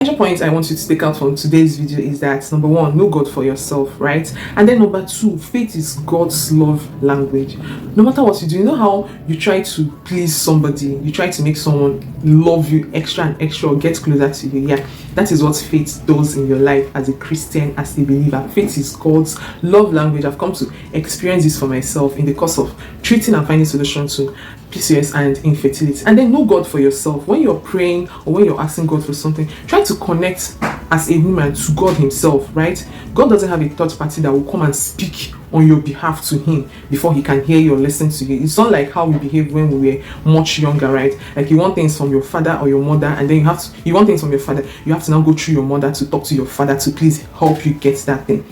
Major point I want you to take out from today's video is that number one, know God for yourself, right? And then number two, faith is God's love language. No matter what you do, you know how you try to please somebody, you try to make someone love you extra and extra or get closer to you. Yeah, that is what faith does in your life as a Christian, as a believer. Faith is God's love language. I've come to experience this for myself in the course of treating and finding solutions to Pcos and infertility. And then know God for yourself. When you're praying or when you're asking God for something, try to connect as a human to God himself, right? God doesn't have a third party that will come and speak on your behalf to him before he can hear you or listen to you. It's not like how we behaved when we were much younger, right? Like you want things from your father or your mother, and then you want things from your father, you have to now go through your mother to talk to your father to please help you get that thing.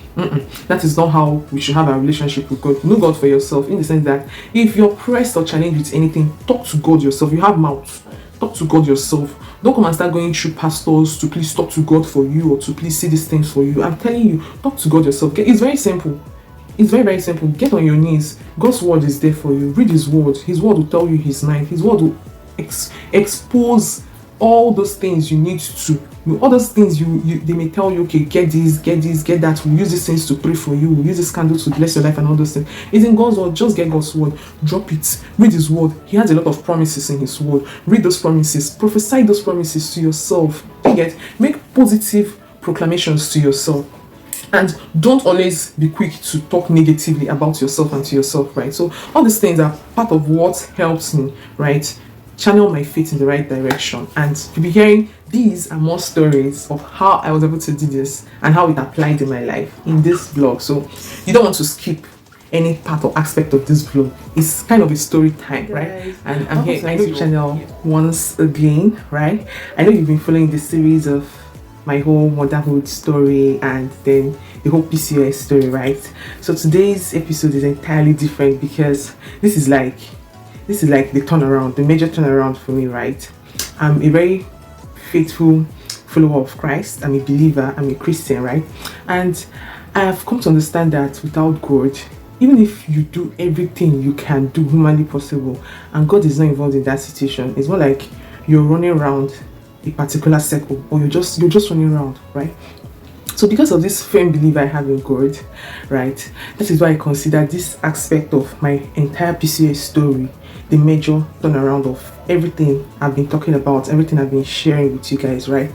That is not how we should have a relationship with God. Know God for yourself in the sense that if you're pressed or challenged with anything, talk to God yourself. You have mouth. Talk to God yourself. Don't come and start going through pastors to please talk to God for you or to please see these things for you. I'm telling you, talk to God yourself. It's very simple. It's very, very simple. Get on your knees. God's word is there for you. Read his word. His word will tell you his mind. His word will expose all those things you need to. All those things they may tell you, okay, get this, get that. We'll use these things to pray for you. We'll use this candle to bless your life and all those things. It's in God's word. Just get God's word. Drop it. Read his word. He has a lot of promises in his word. Read those promises. Prophesy those promises to yourself. Make positive proclamations to yourself. And don't always be quick to talk negatively about yourself and to yourself, right? So all these things are part of what helps me, right, channel my faith in the right direction. And you'll be hearing these and more stories of how I was able to do this and how it applied in my life in this vlog. So you don't want to skip any part or aspect of this vlog. It's kind of a story time, right? And I'm here on YouTube channel once again, right? I know you've been following this series of my whole motherhood story and then the whole PCOS story, right? So today's episode is entirely different because this is like the turnaround, the major turnaround for me, right? I'm a very faithful follower of Christ. I'm a believer. I'm a Christian, right? And I have come to understand that without God, even if you do everything you can do humanly possible and God is not involved in that situation, it's more like you're running around a particular circle or you're just running around, right? So because of this firm belief I have in God, right, that is why I consider this aspect of my entire PCOS story the major turnaround of everything I've been talking about, everything I've been sharing with you guys, right?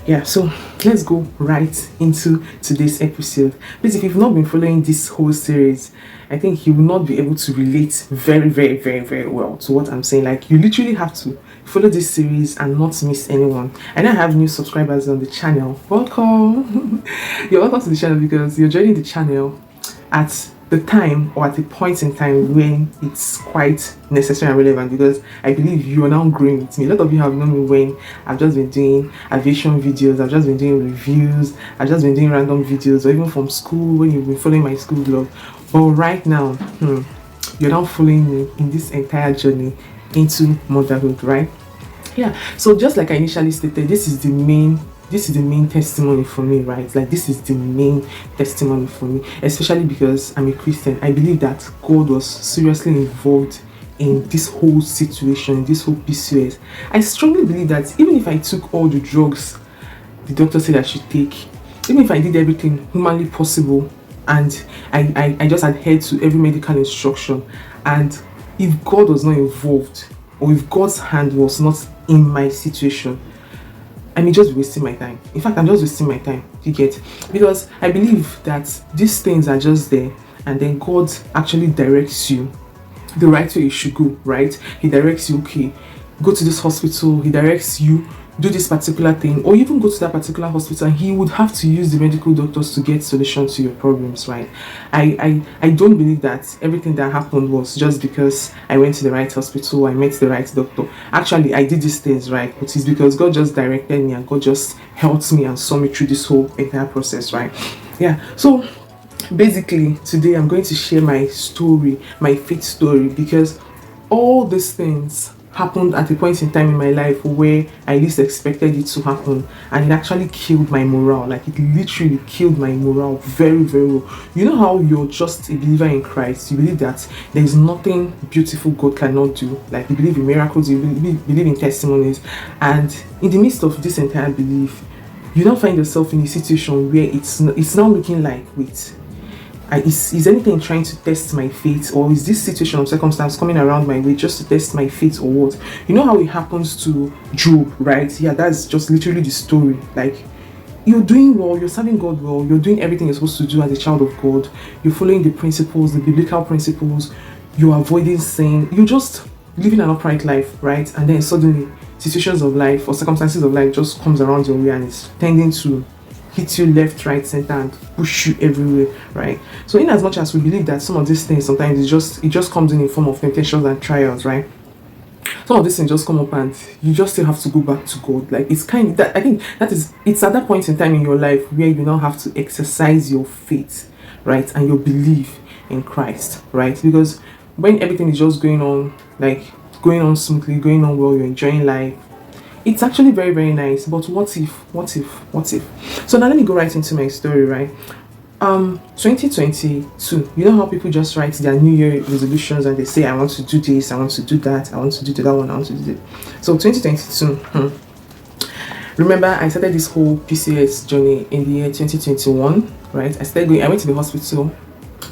Yeah, so let's go right into today's episode. Please, if you've not been following this whole series, I think you will not be able to relate very, very, very, very well to what I'm saying. Like, you literally have to follow this series and not miss anyone. And I have new subscribers on the channel. Welcome. You're welcome to the channel because you're joining the channel at the time or at a point in time when it's quite necessary and relevant, because I believe you are now growing with me. A lot of you have known me when I've just been doing aviation videos, I've just been doing reviews, I've just been doing random videos, or even from school when you've been following my school blog. But right now, you're now following me in this entire journey into motherhood, right? Yeah, so just like I initially stated, this is the main testimony for me, right? Like, this is the main testimony for me, especially because I'm a Christian. I believe that God was seriously involved in this whole situation, this whole PCOS. I strongly believe that even if I took all the drugs the doctor said I should take, even if I did everything humanly possible and I just adhered to every medical instruction, and if God was not involved or if God's hand was not in my situation, I may just be wasting my time. In fact, I'm just wasting my time, you get? Because I believe that these things are just there and then God actually directs you the right way you should go, right? He directs you, okay, go to this hospital. He directs you, do this particular thing, or even go to that particular hospital, and he would have to use the medical doctors to get solutions to your problems, right? I don't believe that everything that happened was just because I went to the right hospital, I met the right doctor. Actually, I did these things, right? But it's because God just directed me and God just helped me and saw me through this whole entire process, right? Yeah, so basically today I'm going to share my story, my faith story, because all these things happened at a point in time in my life where I least expected it to happen, and it actually killed my morale. Like, it literally killed my morale very, very well. You know how you're just a believer in Christ, you believe that there is nothing beautiful God cannot do. Like, you believe in miracles, you believe in testimonies, and in the midst of this entire belief, you now find yourself in a situation where it's now looking like, wait, is anything trying to test my faith, or is this situation or circumstance coming around my way just to test my faith, or what? You know how it happens to Job, right? Yeah, that's just literally the story. Like, you're doing well, you're serving God well, you're doing everything you're supposed to do as a child of God, you're following the principles, the biblical principles, you're avoiding sin, you're just living an upright life, right? And then suddenly situations of life or circumstances of life just comes around your way and it's tending to hit you left, right, center, and push you everywhere, right? So in as much as we believe that some of these things sometimes it just comes in form of temptations and trials, right? Some of these things just come up and you just still have to go back to God. Like, it's kind of that, I think that is, it's at that point in time in your life where you now have to exercise your faith, right, and your belief in Christ, right? Because when everything is just going on, like going on smoothly, going on well, you're enjoying life, it's actually very, very nice. But what if? So now let me go right into my story, right? 2022, you know how people just write their New Year resolutions and they say, I want to do this, I want to do that, I want to do that one, I want to do that. So 2022, remember I started this whole PCOS journey in the year 2021, right? I went to the hospital.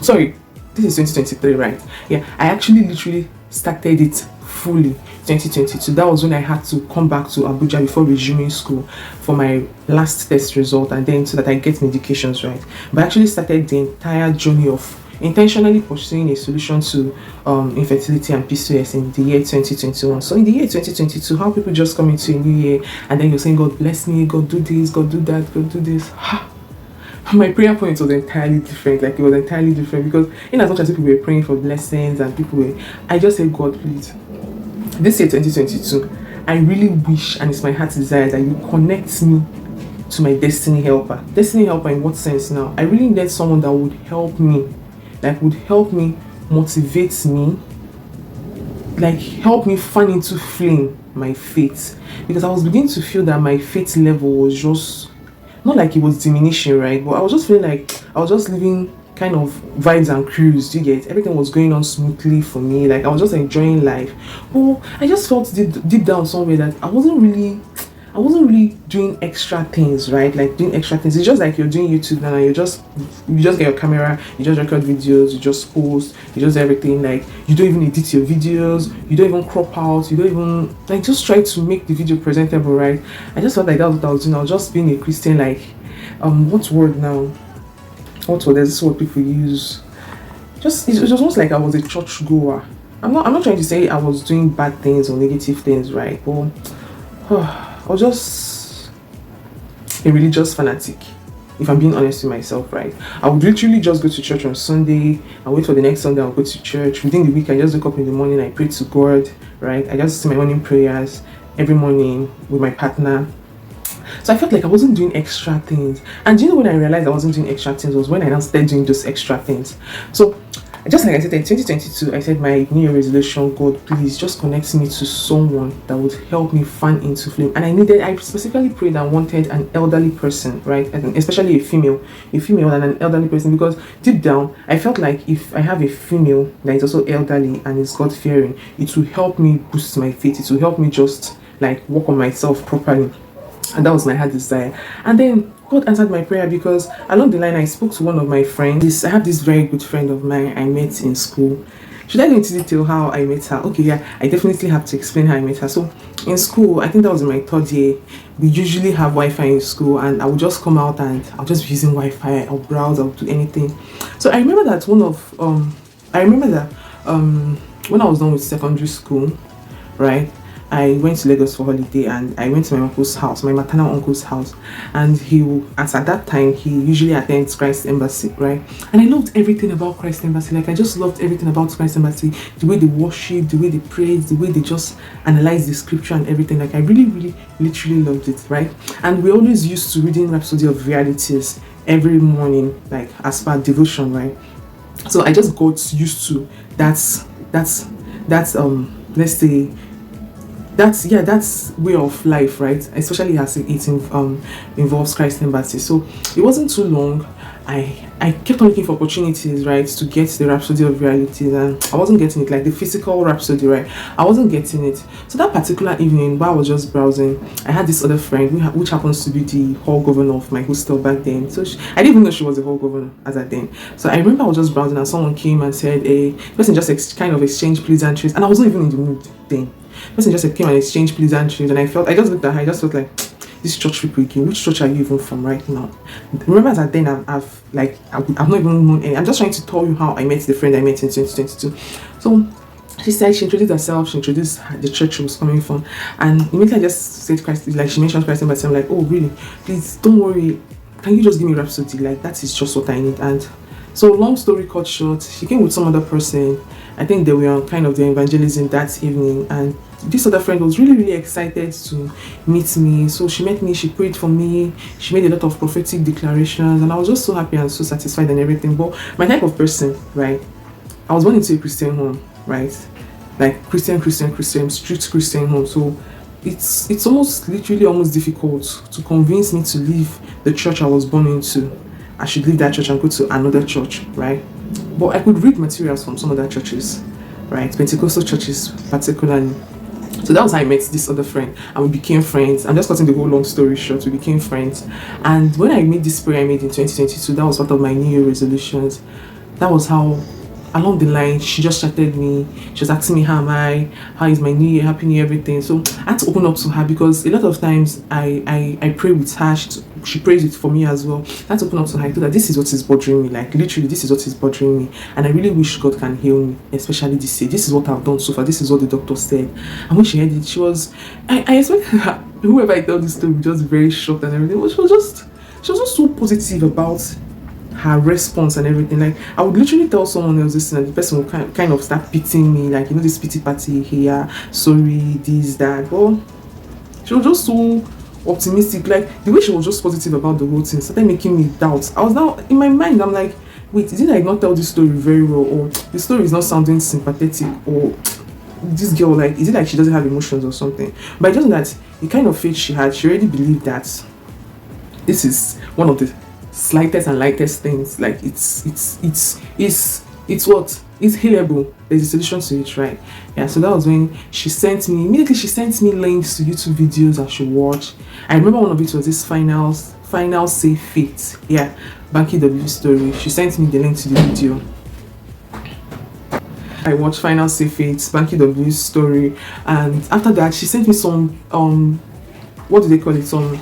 Sorry, this is 2023, right? Yeah, I actually literally started it fully 2022. That was when I had to come back to Abuja before resuming school for my last test result, and then so that I get medications, right? But I actually started the entire journey of intentionally pursuing a solution to infertility and PCOS in the year 2021. So in the year 2022, how people just come into a new year and then you're saying, God bless me, God do this, God do that, God do this. My prayer point was entirely different. Like, it was entirely different, because in as much as people were praying for blessings and people were, I just said, God, please, this year 2022, I really wish, and it's my heart's desire, that you connect me to my destiny helper. Destiny helper in what sense now? I really need someone that would help me, like would help me, motivate me, like help me fan into flame my faith, because I was beginning to feel that my faith level was just not like it was diminishing, right? But I was just feeling like I was just living kind of vibes and cruise. You get, everything was going on smoothly for me. Like, I was just enjoying life. But I just felt deep down somewhere that I wasn't really doing extra things, right? Like, doing extra things. It's just like you're doing YouTube now, and you just get your camera, you just record videos, you just post, you just everything. Like, you don't even edit your videos, you don't even crop out, you don't even like just try to make the video presentable, right? I just felt like that was what I was doing. I was just being a Christian, like what word now? What word? There's this word people use. Just it was almost like I was a church goer. I'm not trying to say I was doing bad things or negative things, right? But I was just a religious fanatic, if I'm being honest with myself, right? I would literally just go to church on Sunday, I wait for the next Sunday, I'll go to church. Within the week, I just wake up in the morning, I pray to God, right? I just say my morning prayers every morning with my partner. So I felt like I wasn't doing extra things. And you know, when I realized I wasn't doing extra things was when I now started doing those extra things. So just like I said in 2022, I said my New Year resolution, God, please just connect me to someone that would help me fan into flame. And I specifically prayed and wanted an elderly person, right? And especially a female and an elderly person, because deep down, I felt like if I have a female that is also elderly and is God fearing, it will help me boost my faith. It will help me just like work on myself properly. And that was my heart desire. And then God answered my prayer, because along the line I spoke to one of my friends. I have this very good friend of mine I met in school. Should I go into detail how I met her? Okay, yeah, I definitely have to explain how I met her. So in school, I think that was in my third year, we usually have Wi-Fi in school, and I would just come out and I'll just be using Wi-Fi, I'll browse, I'll do anything. So I remember that when I was done with secondary school, right, I went to Lagos for holiday, and I went to my uncle's house, my maternal uncle's house, and at that time he usually attends Christ Embassy, right? And I loved everything about Christ Embassy. Like, I just loved everything about Christ Embassy, the way they worship, the way they praise, the way they just analyze the scripture and everything. Like, I really literally loved it, right? And we always used to reading Rhapsody of Realities every morning, like as per devotion, right? So I just got used to that's let's say that's way of life, right? Especially as it involves Christ Embassy. So it wasn't too long. I kept on looking for opportunities, right, to get the Rhapsody of Reality, and I wasn't getting it, like the physical Rhapsody, right? I wasn't getting it. So that particular evening, while I was just browsing, I had this other friend which happens to be the hall governor of my hostel back then. So I didn't even know she was the hall governor as at then. So I remember I was just browsing and someone came and said, a person just kind of exchanged pleasantries, and I was not even in the mood then. Person just came and exchanged pleasantries, and I just looked at her, I just felt like, this church people again, which church are you even from right now? Remember that then I've not even known any. I'm just trying to tell you how I met the friend I met in 2022. So she said, she introduced herself, she introduced the church she was coming from, and immediately I just said Christ, like she mentioned Christ, but I'm like, oh really, please don't worry, can you just give me Rhapsody, like that is just what I need. And so long story cut short, she came with some other person. I think they were on kind of the evangelism that evening, and this other friend was really excited to meet me. So she met me, she prayed for me, she made a lot of prophetic declarations, and I was just so happy and so satisfied and everything. But my type of person, right, I was born into a Christian home, right, like Christian, strict Christian home. So it's almost literally almost difficult to convince me to leave the church I was born into. I should leave that church and go to another church, right? But I could read materials from some other churches, right, Pentecostal churches particularly. So that was how I met this other friend, and we became friends. I'm just cutting the whole long story short, we became friends. And when I made this prayer I made in 2022, that was part of my New Year resolutions. That was how, along the line, she just chatted me. She was asking me, how am I? How is my New Year? Happy New Year, everything. So I had to open up to her, because a lot of times I pray with her. She prays it for me as well. I had to open up to her. I told her, this is what is bothering me. Like literally, this is what is bothering me, and I really wish God can heal me, especially this year. This is what I've done so far. This is what the doctor said. And when she heard it, she was, I expected her, whoever I tell this to, just very shocked and everything. But she was just so positive about her response and everything. Like I would literally tell someone else this, and the person would kind of start pitying me, like, you know, this pity party here, sorry, this, that. But she was just so optimistic. Like the way she was just positive about the whole thing started making me doubt. I was now in my mind, I'm like, wait, did I not tell this story very well, or the story is not sounding sympathetic, or this girl, like, is it like she doesn't have emotions or something? But I just know that the kind of faith she had, she already believed that this is one of the slightest and lightest things. Like it's what, it's healable. There's a solution to it, right? Yeah. So that was when she sent me links to YouTube videos I should watch. I remember one of it was this final safe fit, yeah, Banky W story. She sent me the link to the video. I watched Final Safe Fates, Banky W's story, and after that she sent me some what do they call it, some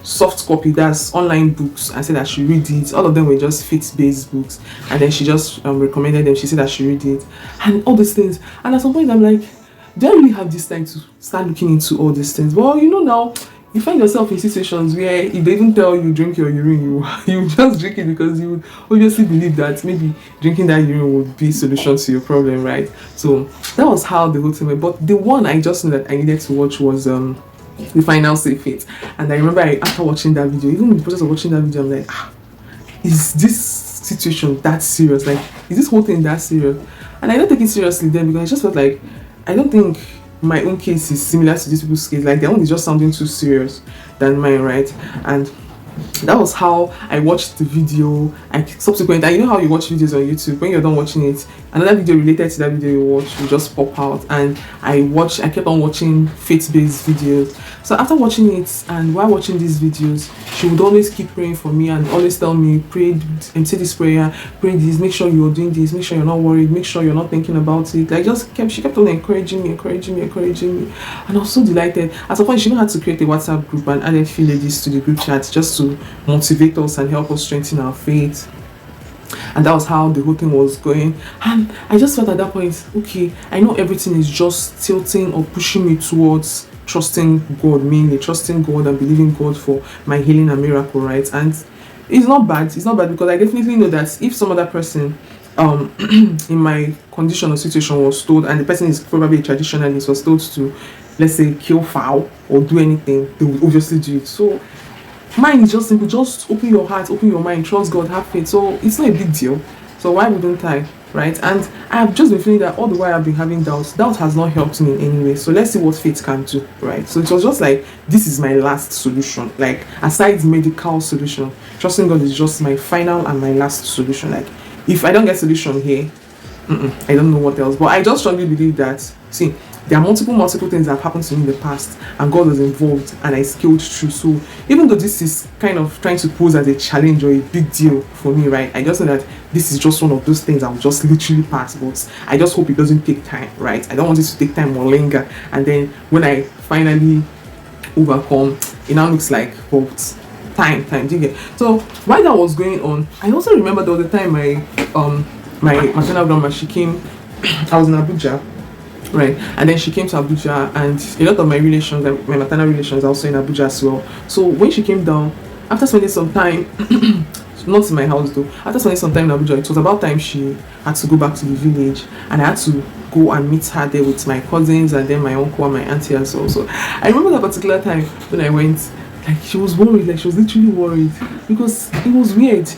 soft copy, that's online books, and said I should read it. All of them were just faith-based books, and then she just recommended them. She said I should read it and all these things. And at some point I'm like, do I really have this time to start looking into all these things? Well, you know, now you find yourself in situations where if they even tell you drink your urine, you just drink it, because you would obviously believe that maybe drinking that urine would be a solution to your problem, right? So that was how the whole thing went. But the one I just knew that I needed to watch was the Final Safe Fate. And I remember after watching that video, even in the process of watching that video, I'm like, is this situation that serious? Like, is this whole thing that serious? And I don't take it seriously then, because I just felt like, I don't think my own case is similar to these people's case. Like their own is just sounding too serious than mine, right? And that was how I watched the video. And you know how you watch videos on YouTube, when you're done watching it, another video related to that video you watch will just pop out, and I kept on watching faith-based videos. So after watching it, and while watching these videos, she would always keep praying for me and always tell me, pray and say this prayer, pray this, make sure you're doing this, make sure you're not worried, make sure you're not thinking about it. Like she kept on encouraging me, and I was so delighted. At some point she even had to create a WhatsApp group and added few ladies to the group chat just to motivate us and help us strengthen our faith. And that was how the whole thing was going. And I just felt at that point, okay, I know everything is just tilting or pushing me towards trusting God, mainly trusting God and believing God for my healing and miracle, right? And it's not bad, because I definitely know that if some other person in my condition or situation was told, and the person is probably a traditionalist, was told to, let's say, kill fowl or do anything, they would obviously do it. So mine is just simple, just open your heart, open your mind, trust God, have faith. So it's not a big deal. So why wouldn't I? right? And I have just been feeling that all the while I've been having doubts. Doubt has not helped me in any way. So let's see what faith can do, right? So it was just like, this is my last solution. Like, aside medical solution, trusting God is just my final and my last solution. Like, if I don't get solution here, I don't know what else. But I just strongly believe that, see, there are multiple things that have happened to me in the past, and God was involved, and I scaled through. So even though this is kind of trying to pose as a challenge or a big deal for me, right, I just know that this is just one of those things I'll just literally pass. But I just hope it doesn't take time, right? I don't want it to take time or linger, and then when I finally overcome, it now looks like, well, time, do you get? So while that was going on, I also remember there was a time my maternal grandma, she came. I was in Abuja, right, and then she came to Abuja, and a lot of my relations, my maternal relations, are also in Abuja as well. So when she came down, after spending some time, not in my house though, after spending some time in Abuja, it was about time she had to go back to the village, and I had to go and meet her there with my cousins and then my uncle and my auntie as well. So I remember that particular time when I went, like, she was worried, like she was literally worried, because it was weird.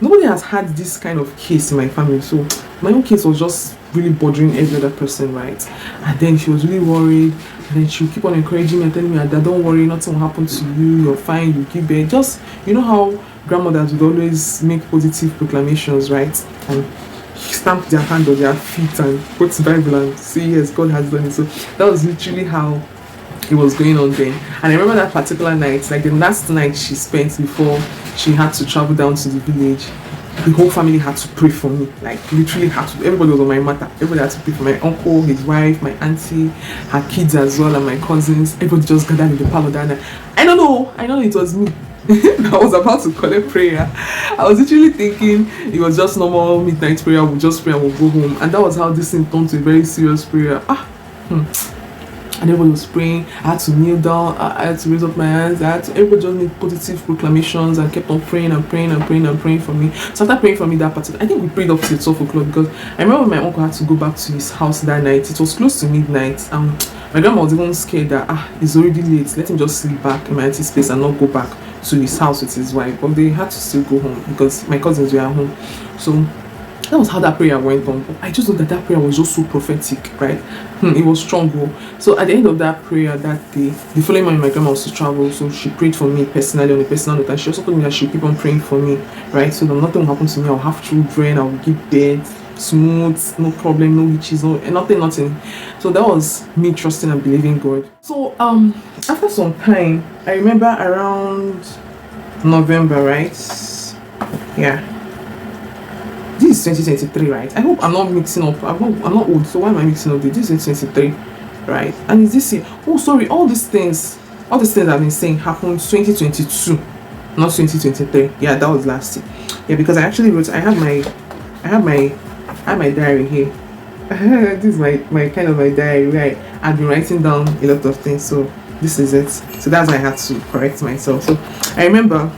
Nobody has had this kind of case in my family, so my own case was just really bothering every other person, right? And then she was really worried, and then she would keep on encouraging me and telling me that, don't worry, nothing will happen to you, you're fine, you give birth. Just, you know how grandmothers would always make positive proclamations, right? And stamp their hand or their feet and quote the Bible and say, yes, God has done it. So that was literally how it was going on then. And I remember that particular night, like the last night she spent before she had to travel down to the village, the whole family had to pray for me. Like, literally had to. Everybody was on my matter. Everybody had to pray for my uncle, his wife, my auntie, her kids as well, and my cousins. Everybody just gathered in the parlor that night. I don't know it was me. I was about to collect prayer. I was literally thinking it was just normal midnight prayer. We'll just pray and we'll go home. And that was how this thing turned to a very serious prayer. And everybody was praying. I had to kneel down, I had to raise up my hands, everybody just made positive proclamations and kept on praying and praying and praying and praying for me. So after praying for me that particular, I think we prayed up till 12 o'clock, because I remember my uncle had to go back to his house that night. It was close to midnight. My grandma was even scared that it's already late, let him just sleep back in my auntie's place and not go back to his house with his wife. But they had to still go home because my cousins were at home. So that was how that prayer went on. I just know that prayer was just so prophetic, right? It was strong. So at the end of that prayer that day, the following morning my grandma was to travel, so she prayed for me personally on a personal note, and she also told me that she'll keep on praying for me, right? So that nothing will happen to me. I'll have children, I'll give birth, smooth, no problem, no witches, nothing. So that was me trusting and believing God. So after some time, I remember around November, right? Yeah. This is 2023, right? I hope I'm not mixing up. I'm not old, so why am I mixing up? This is 2023, right? And is this year? Oh, sorry. All these things I've been saying happened 2022, not 2023. Yeah, that was last year. Yeah, because I actually wrote. I have my diary here. This is my kind of my diary, right? I've been writing down a lot of things, so this is it. So that's why I had to correct myself. So I remember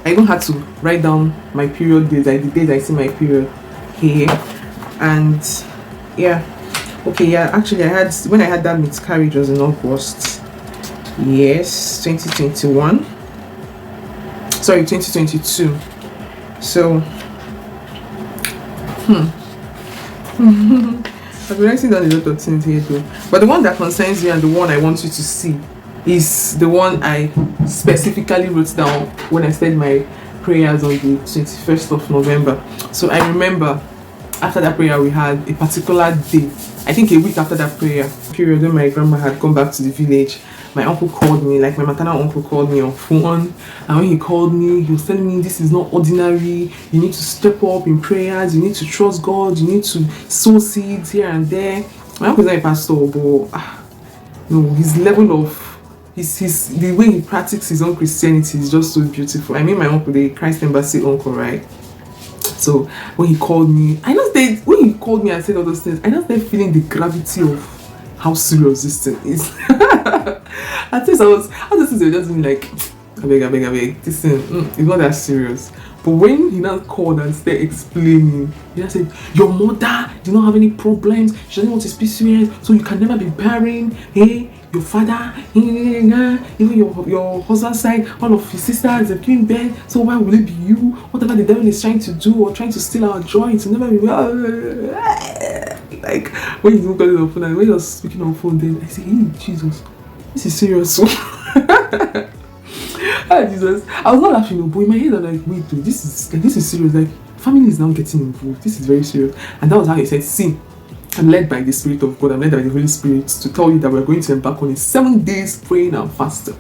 I even had to write down my period days, like the days I see my period here. And yeah, okay, yeah, actually when I had that miscarriage was in August. Yes, 2021. Sorry, 2022. So I've been writing down a lot of things here though. But the one that concerns me and the one I want you to see is the one I specifically wrote down when I said my prayers on the 21st of November. So I remember after that prayer we had a particular day, I think a week after that prayer period, when my grandma had gone back to the village, my uncle called me, like my maternal uncle called me on phone, and when he called me, he was telling me this is not ordinary, you need to step up in prayers, you need to trust God, you need to sow seeds here and there. My uncle is not a pastor, but his level of the way he practices his own Christianity is just so beautiful. I mean, my uncle, the Christ Embassy uncle, right? So when he called me, when he called me and said all those things, I just started feeling the gravity of how serious this thing is. At first, all those things were just being like, I beg, this thing, it's not that serious. But when he now called and started explaining, he just said, your mother did not have any problems, she doesn't want to be serious, so you can never be bearing, hey, your father, even your husband's side, all of his sisters have given birth. So why will it be you? Whatever the devil is trying to do or trying to steal our joy, it's never be like when you look at the phone and when you're speaking on phone, then I say, hey, Jesus, this is serious. So Jesus, I was not laughing, but in my head I'm like, wait, dude, this is serious. Like, family is now getting involved. This is very serious. And that was how he said, see, I'm led by the Spirit of God. I'm led by the Holy Spirit to tell you that we're going to embark on a 7 days praying and fasting.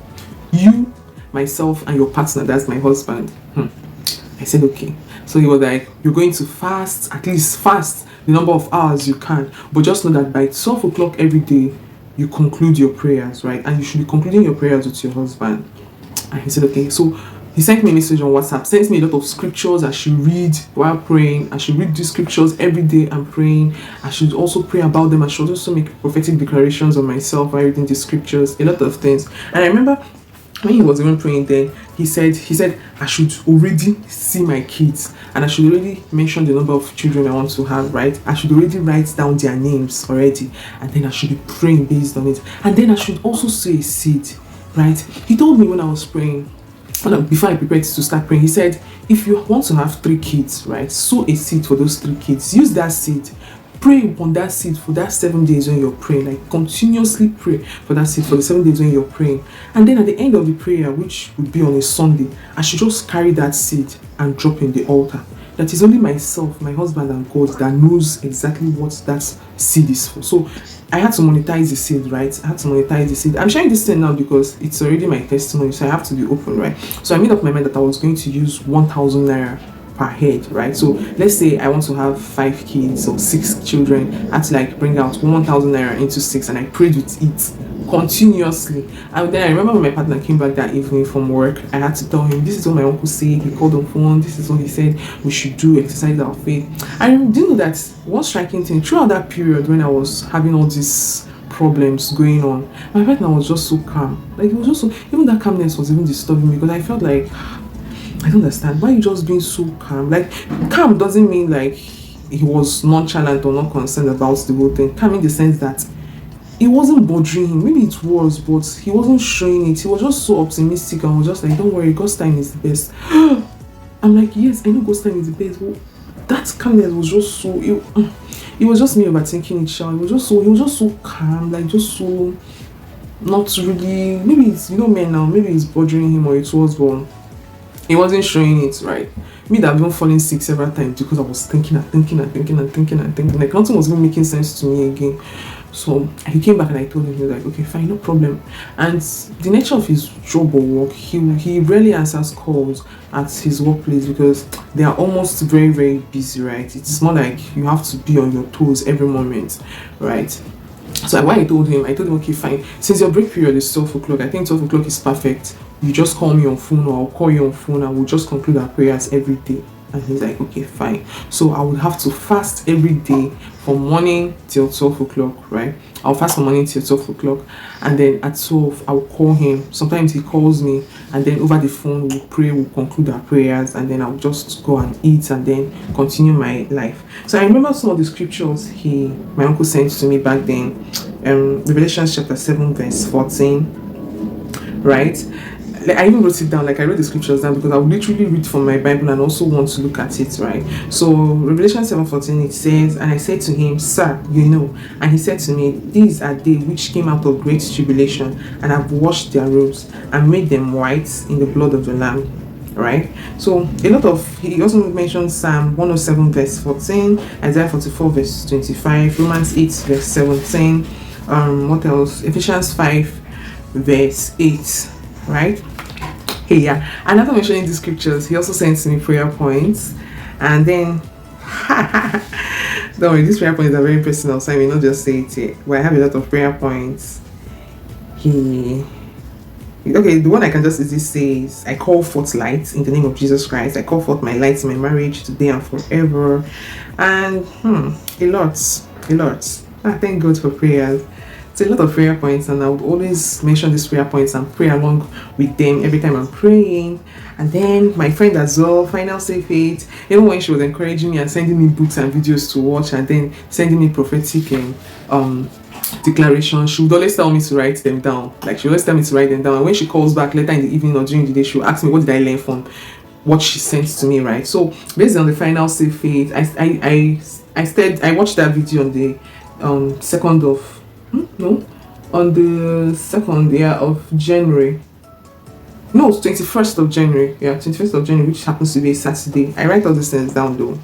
You, myself, and your partner, that's my husband. I said, okay. So he was like, you're going to fast, at least fast the number of hours you can. But just know that by 12 o'clock every day, you conclude your prayers, right? And you should be concluding your prayers with your husband. And he said, okay. So he sent me a message on WhatsApp, sent me a lot of scriptures I should read while praying. I should read these scriptures every day I'm praying. I should also pray about them. I should also make prophetic declarations on myself while reading the scriptures, a lot of things. And I remember when he was even praying then, he said I should already see my kids and I should already mention the number of children I want to have, right? I should already write down their names already, and then I should be praying based on it. And then I should also sow a seed, right? He told me when I was praying, before I prepared to start praying, he said, if you want to have 3 kids, right, sow a seed for those 3 kids. Use that seed. Pray upon that seed for that 7 days when you're praying. Like, continuously pray for that seed for the 7 days when you're praying. And then at the end of the prayer, which would be on a Sunday, I should just carry that seed and drop in the altar. That is only myself, my husband, and God that knows exactly what that seed is for. So I had to monetize the seed, right? I had to monetize the seed. I'm sharing this thing now because it's already my testimony, so I have to be open, right? So I made up my mind that I was going to use 1,000 naira per head, right? So let's say I want to have 5 kids or 6 children. I had to like bring out 1,000 naira into 6, and I prayed with it continuously. And then I remember when my partner came back that evening from work, I had to tell him, this is what my uncle said. He called on phone, this is what he said we should do, exercise our faith. I didn't know that one striking thing throughout that period when I was having all these problems going on, my partner was just so calm. Like, it was just so, even that calmness was even disturbing me, because I felt like, I don't understand, why are you just being so calm? Like, calm doesn't mean like he was nonchalant or not concerned about the whole thing. Calm in the sense that it wasn't bothering him. Maybe it was, but he wasn't showing it. He was just so optimistic and was just like, don't worry, God's time is the best. I'm like, yes, I know God's time is the best. Well, that calmness was just so, it was just me overthinking it, Sean. He was just so calm, like just so not really, maybe it's, men now, maybe it's bothering him or it was, but he wasn't showing it, right? Me that I've been falling sick several times because I was thinking, like nothing was even making sense to me again. So he came back and I told him, he was like, okay, fine, no problem. And the nature of his job or work, he rarely answers calls at his workplace because they are almost very, very busy, right? It's more like you have to be on your toes every moment, right? So when I told him, okay, fine, since your break period is 12 o'clock, I think 12 o'clock is perfect. You just call me on phone, or I'll call you on phone, and we'll just conclude our prayers every day. And he's like, okay, fine. So I would have to fast every day from morning till 12 o'clock, right? I'll fast from morning till 12 o'clock. And then at 12, I'll call him. Sometimes he calls me, and then over the phone, we'll pray, we'll conclude our prayers, and then I'll just go and eat and then continue my life. So I remember some of the scriptures my uncle sent to me back then. Revelation chapter 7, verse 14, right? I even wrote it down, like I wrote the scriptures down because I would literally read from my Bible and also want to look at it, right? So Revelation 7:14, it says, and I said to him, sir, you know. And he said to me, these are they which came out of great tribulation and have washed their robes and made them white in the blood of the Lamb, right? So he also mentioned Psalm 107 verse 14, Isaiah 44 verse 25, Romans 8 verse 17, what else? Ephesians 5 verse 8, right? Hey, yeah. And after mentioning the scriptures, he also sent me prayer points, and then don't worry, these prayer points are very personal, so I may not just say it here, but I have a lot of prayer points. Okay, the one I can just easily say is, I call forth light in the name of Jesus Christ. I call forth my light in my marriage today and forever. And a lot. Thank God for prayers. It's a lot of prayer points, and I would always mention these prayer points and pray along with them every time I'm praying. And then my friend as well, Final Safe Faith, even when she was encouraging me and sending me books and videos to watch, and then sending me prophetic declaration, she would always tell me to write them down. Like, she would always tell me to write them down. And when she calls back later in the evening or during the day, she will ask me, what did I learn from what she sent to me, right? So based on the final save faith, I watched that video on the second of no on the second, yeah, of January. No, it's 21st of January. Yeah, 21st of January, which happens to be a Saturday. I write all these things down though.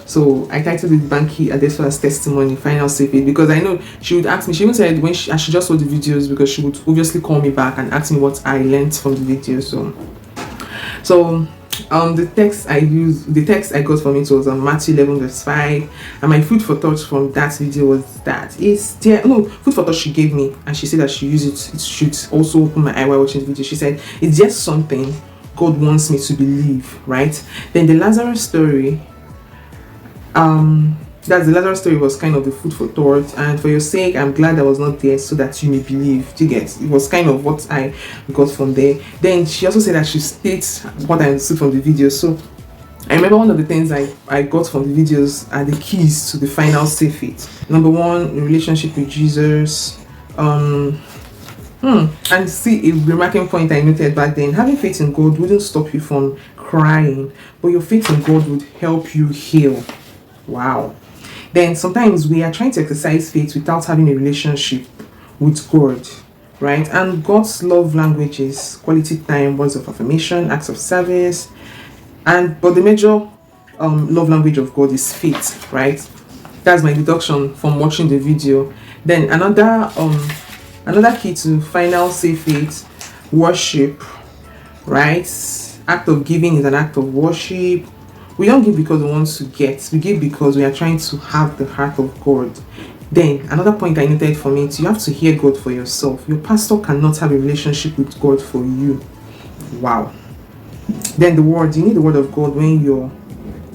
So I titled it Banky Adesola's testimony, final save faith, because I know she would ask me. She even said when I should just saw the videos, because she would obviously call me back and ask me what I learned from the video. So the text I got from it was on Matthew 11 verse 5, and my food for thought from that video was that it's there. No, food for thought she gave me, and she said that she used it should also open my eye while watching the video. She said it's just something God wants me to believe, right? Then the Lazarus story, that's the Lazarus story was kind of the food for thought, and for your sake I'm glad I was not there so that you may believe. Do you get? It was kind of what I got from there. Then she also said that she states what I understood from the video. So I remember one of the things I got from the videos are the keys to the final save faith. Number one, relationship with Jesus. And see, a remarking point I noted back then: having faith in God wouldn't stop you from crying, but your faith in God would help you heal. Wow. Then sometimes we are trying to exercise faith without having a relationship with God, right? And God's love language is quality time, words of affirmation, acts of service, but the major love language of God is faith, right? That's my deduction from watching the video. Then another key to final save faith: worship, right? Act of giving is an act of worship. We don't give because we want to get. We give because we are trying to have the heart of God. Then another point I noted from it: you have to hear God for yourself. Your pastor cannot have a relationship with God for you. Wow. Then the word, you need the word of God when you're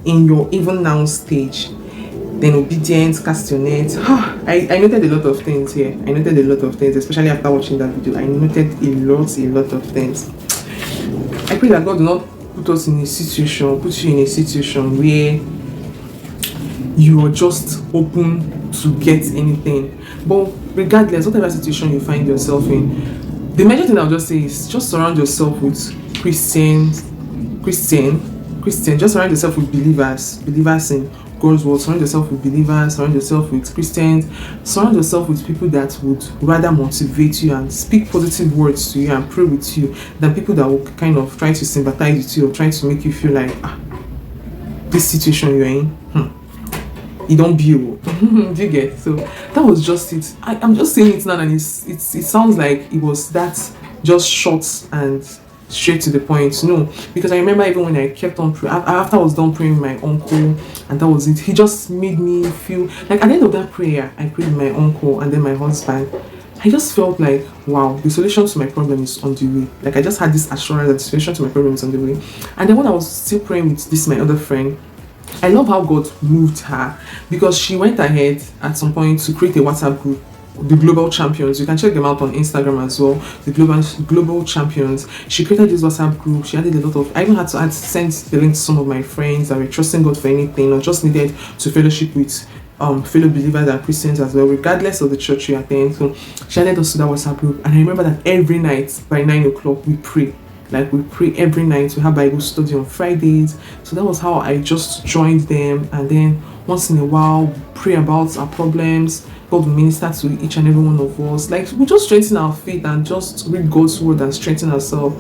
in your even now stage. Then obedience, cast your net. I noted a lot of things here. I noted a lot of things, especially after watching that video. I noted a lot of things. I pray that God will not put you in a situation where you are just open to get anything. But regardless, whatever situation you find yourself in, the major thing I'll just say is just surround yourself with Christian. Just surround yourself with believers in God's word. Surround yourself with believers, surround yourself with Christians, surround yourself with people that would rather motivate you and speak positive words to you and pray with you than people that will kind of try to sympathize with you or try to make you feel like this situation you're in, you don't be do you get? So that was just it. I'm just saying it now, and it sounds like it was that just short and straight to the point. No, because I remember even when I kept on praying, after I was done praying with my uncle, and that was it, he just made me feel like at the end of that prayer I prayed with my uncle and then my husband. I just felt like, wow, the solution to my problem is on the way. Like, I just had this assurance that the solution to my problem is on the way. And then when I was still praying with this my other friend, I love how God moved her, because she went ahead at some point to create a WhatsApp group, the Global Champions. You can check them out on Instagram as well, the Global Champions. She created this WhatsApp group. She added a lot of, I even had to send the link to some of my friends that were trusting God for anything or just needed to fellowship with fellow believers and Christians as well, regardless of the church you attend. So she added us to that WhatsApp group, and I remember that every night by 9 o'clock we pray. Like, we pray every night. We have Bible study on Fridays. So that was how I just joined them, and then once in a while pray about our problems. God will minister to each and every one of us. Like, we just strengthen our faith and just read God's word and strengthen ourselves,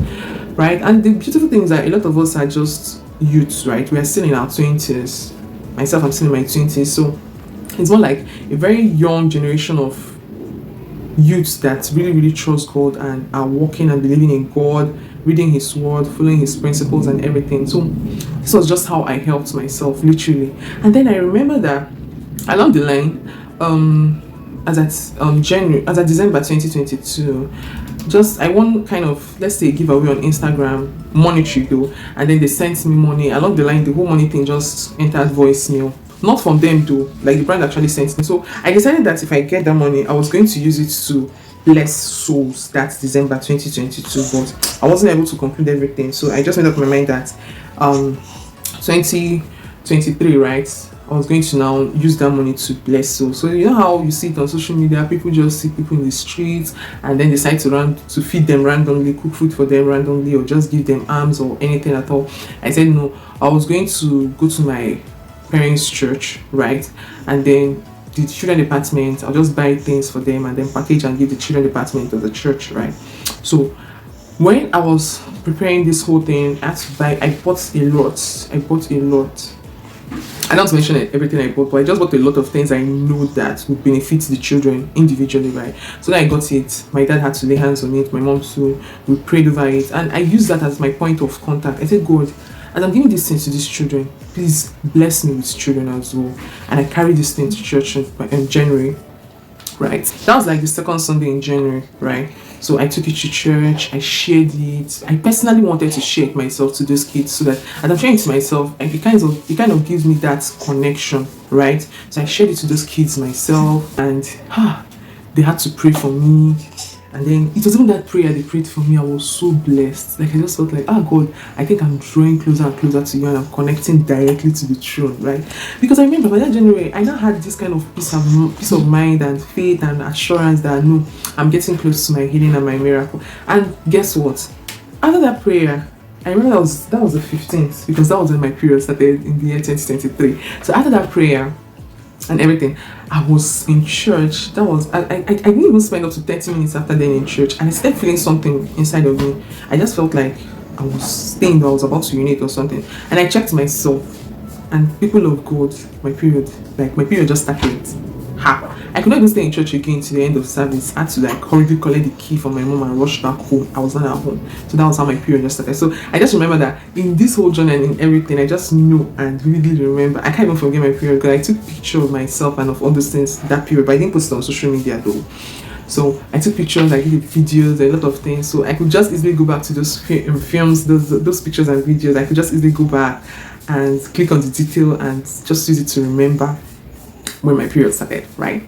right? And the beautiful thing is that a lot of us are just youths, right? We are still in our 20s. Myself, I'm still in my 20s. So it's more like a very young generation of youths that really trust God and are walking and believing in God, reading His word, following His principles and everything. So this was just how I helped myself, literally. And then I remember that along the line, as at December 2022, I won kind of, let's say, a giveaway on Instagram, monetary though, and then they sent me money. Along the line, the whole money thing just entered voicemail. Not from them though, like the brand actually sent me. So I decided that if I get that money, I was going to use it to bless souls that December 2022, but I wasn't able to conclude everything. So I just made up my mind that 2023, right, I was going to now use that money to bless souls. So you know how you see it on social media, people just see people in the streets and then decide to feed them randomly, cook food for them randomly, or just give them alms or anything at all. I said no, I was going to go to my parents' church, right? And then the children department, I'll just buy things for them and then package and give the children department of the church, right? So when I was preparing this whole thing, I bought a lot. I don't mention everything I bought, but I just bought a lot of things I know that would benefit the children individually, right? So then I got it. My dad had to lay hands on it, my mom too. We prayed over it, and I used that as my point of contact. I said, God, as I'm giving these things to these children, please bless me with children as well. And I carried this thing to church in January, right? That was like the second Sunday in January, right? So I took it to church, I shared it. I personally wanted to share it myself to those kids so that as I'm sharing it to myself, it kind of gives me that connection, right? So I shared it to those kids myself, and they had to pray for me. And then it was even that prayer they prayed for me, I was so blessed. Like I just felt like, God, I think I'm drawing closer and closer to you, and I'm connecting directly to the throne, right? Because I remember by that January, I now had this kind of peace of mind and faith and assurance that no, I'm getting close to my healing and my miracle. And guess what? After that prayer, I remember that was the 15th, because that was when my period started in the year 2023. So after that prayer and everything, I was in church. I didn't even spend up to 30 minutes after then in church, and I started feeling something inside of me. I just felt like I was about to urinate or something, and I checked myself, and people of God, my period just started. I could not even stay in church again to the end of service. I had to hurriedly collect the key from my mom and rush back home. I was not at home. So that was how my period just started. So I just remember that in this whole journey and in everything, I just know and vividly remember. I can't even forget my period because I took a picture of myself and of all those things that period, but I didn't post it on social media though. So I took pictures, I did videos, a lot of things. So I could just easily go back to those films, those pictures and videos. I could just easily go back and click on the detail and just use it to remember when my period started, right?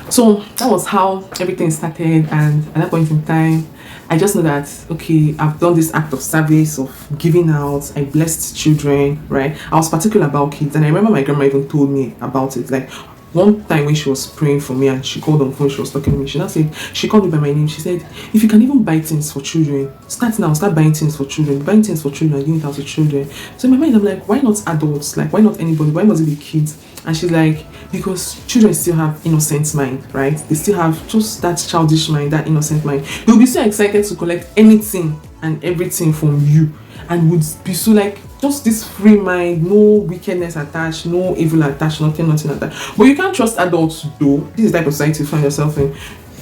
So that was how everything started, and at that point in time, I just know that, okay, I've done this act of service, of giving out. I blessed children, right? I was particular about kids, and I remember my grandma even told me about it. Like one time when she was praying for me and she called on phone, she was talking to me. She called me by my name. She said, if you can even buy things for children, start buying things for children, and giving it out to children. So in my mind, I'm like, why not adults? Like, why not anybody? Why must it be kids? And she's like, because children still have innocent mind, right? They still have just that childish mind, that innocent mind. They'll be so excited to collect anything and everything from you, and would be so like, just this free mind, no wickedness attached, no evil attached, nothing attached. But you can't trust adults though. This is the type of society you find yourself in.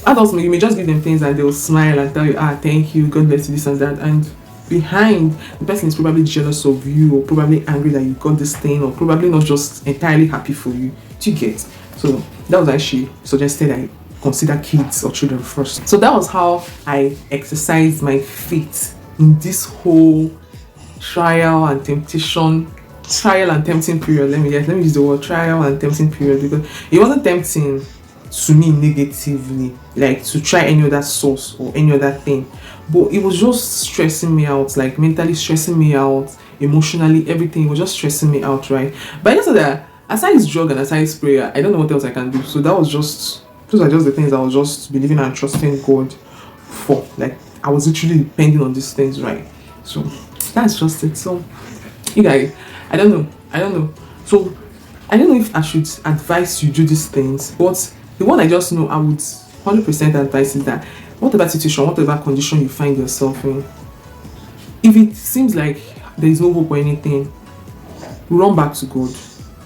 Adults, you may just give them things and they'll smile and tell you, thank you, God bless you, this and that. And behind, the person is probably jealous of you, or probably angry that you got this thing, or probably not just entirely happy for you. Do you get? So that was why she suggested I consider kids or children first. So that was how I exercised my faith in this whole trial and tempting period. Let me use the word trial and tempting period, because it wasn't tempting to me negatively, like to try any other source or any other thing, but it was just stressing me out, like mentally stressing me out, emotionally, everything was just stressing me out, right? But I just said that aside this drug and aside this prayer, I don't know what else I can do. So those are just the things I was just believing and trusting God for. Like I was literally depending on these things, right? So that's just it. So you guys, I don't know. So I don't know if I should advise you do these things, but the one I just know I would 100% advise is that whatever situation, whatever condition you find yourself in, if it seems like there is no hope or anything, run back to God.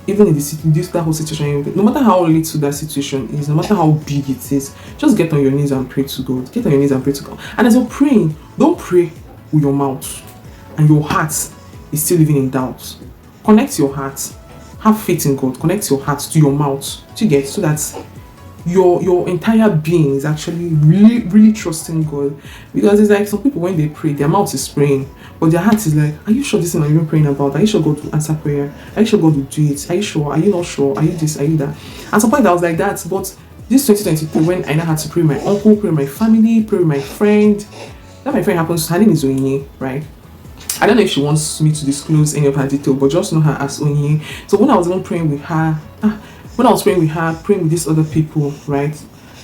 Even in that whole situation, no matter how little that situation is, no matter how big it is, just get on your knees and pray to God. Get on your knees and pray to God. And as you're praying, don't pray with your mouth and your heart is still living in doubt. Connect your heart. Have faith in God. Connect your heart to your mouth. Do you get? So that your entire being is actually really trusting God. Because it's like some people, when they pray, their mouth is praying, but their heart is like, are you sure this thing I'm even praying about? Are you sure God will answer prayer? Are you sure God will do it? Are you sure? Are you not sure? Are you this? Are you that? At some point I was like that, but this 2022, when I now had to pray with my uncle, pray with my family, pray with my friend. That my friend happens, her name is Oinye, right? I don't know if she wants me to disclose any of her detail, but just know her as Onye. So when I was even praying with her, praying with these other people, right?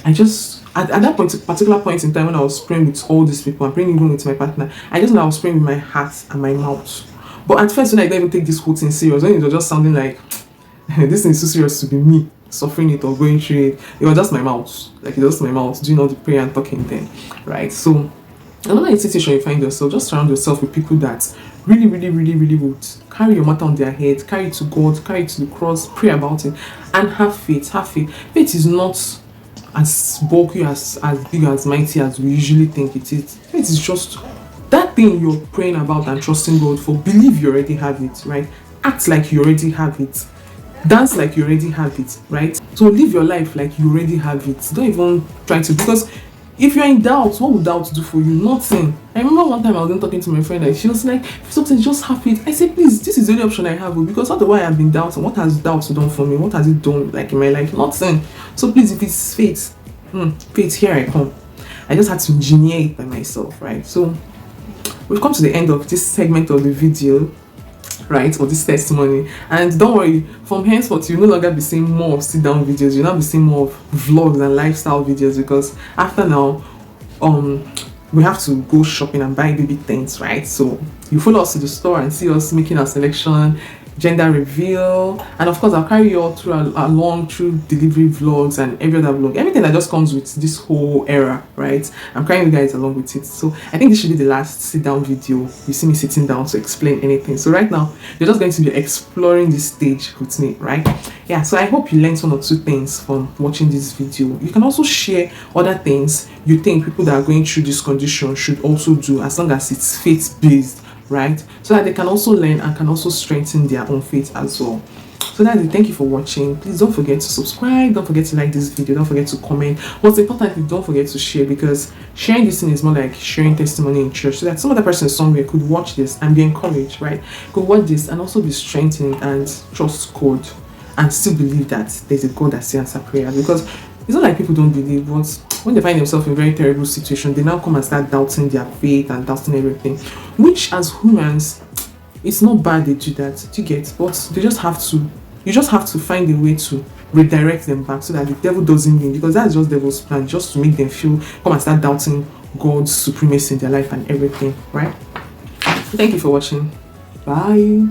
I just at that particular point in time when I was praying with all these people, I'm praying even with my partner, I just know I was praying with my heart and my mouth. But at first, when I didn't even take this whole thing serious, when it was just sounding like this thing is too serious to be me suffering it or going through it, it was just my mouth, like it was just my mouth doing all the prayer and talking then, right? So another situation you find yourself, just surround yourself with people that really would carry your matter on their head, carry it to God, carry it to the cross, pray about it, and have faith. Faith is not as bulky, as big, as mighty as we usually think it is. Faith is just that thing you're praying about and trusting God for. Believe you already have it, right? Act like you already have it. Dance like you already have it, right? So live your life like you already have it. Don't even try to, because if you're in doubt, what would doubt do for you? Nothing. I remember one time I was talking to my friend and she was like, something just have it. I said, please, this is the only option I have, because otherwise I've been doubting. What has doubt done for me? What has it done like in my life? Nothing. So please, if it's faith, faith, here I come. I just had to engineer it by myself, right? So we've come to the end of this segment of the video, right, or this testimony, and don't worry, from henceforth you'll no longer be seeing more of sit down videos. You'll now be seeing more of vlogs and lifestyle videos, because after now we have to go shopping and buy baby things, right? So you follow us to the store and see us making our selection, gender reveal, and of course I'll carry you all through along through delivery vlogs and every other vlog, everything that just comes with this whole era, right? I'm carrying you guys along with it. So I think this should be the last sit down video you see me sitting down to explain anything. So right now you're just going to be exploring this stage with me, right? Yeah, so I hope you learned one or two things from watching this video. You can also share other things you think people that are going through this condition should also do, as long as it's faith based, right? So that they can also learn and can also strengthen their own faith as well. So that's it. Thank you for watching. Please don't forget to subscribe, don't forget to like this video, don't forget to comment. What's important, don't forget to share, because sharing this thing is more like sharing testimony in church, so that some other person somewhere could watch this and be encouraged, right? Could watch this and also be strengthened and trust God and still believe that there's a God that still answers prayer. Because it's not like people don't believe, but when they find themselves in a very terrible situation, they now come and start doubting their faith and doubting everything, which as humans, it's not bad they do that, you get, but they just have to, you just have to find a way to redirect them back so that the devil doesn't win, because that's just devil's plan, just to make them feel, come and start doubting God's supremacy in their life and everything, right? Thank you for watching. Bye.